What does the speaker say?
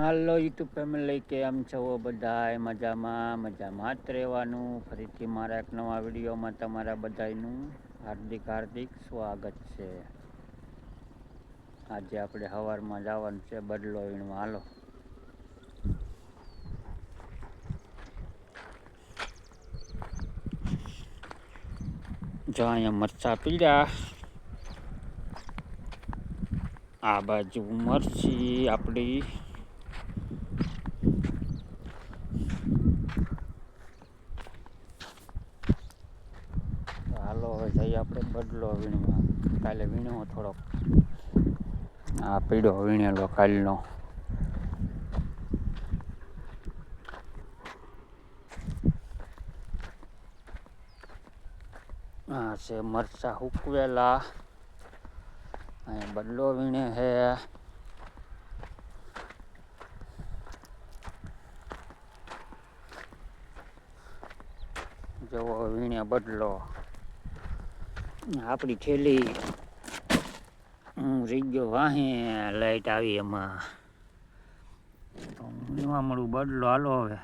હાલો YouTube family, કેમ છો બધાય? મજામાં જ રહેવાનું. ફરીથી મારા એક નવા વિડીયોમાં તમારા બધાનું હાર્દિક સ્વાગત છે. આજે આપણે સવારમાં જવાનું છે બદલો વીણવા. હાલો. જો અહીંયા મરચા પીડ્યા, આ બાજુ મરચી આપણી. હાલો હવે જઈએ આપણે બદલો વીણવા. કાલે વીણવો થોડોક, આ પીડો વીણેલો કાલનો. આ છે મરચા હુકવેલા, અહીંયા બદલો વીણે છે. જવો વીણે બદલો. આપણી થેલી હું રહી ગયો વાહે, લાઈટ આવી એમાં તો વીણવા મળું બદલો. હાલો હવે.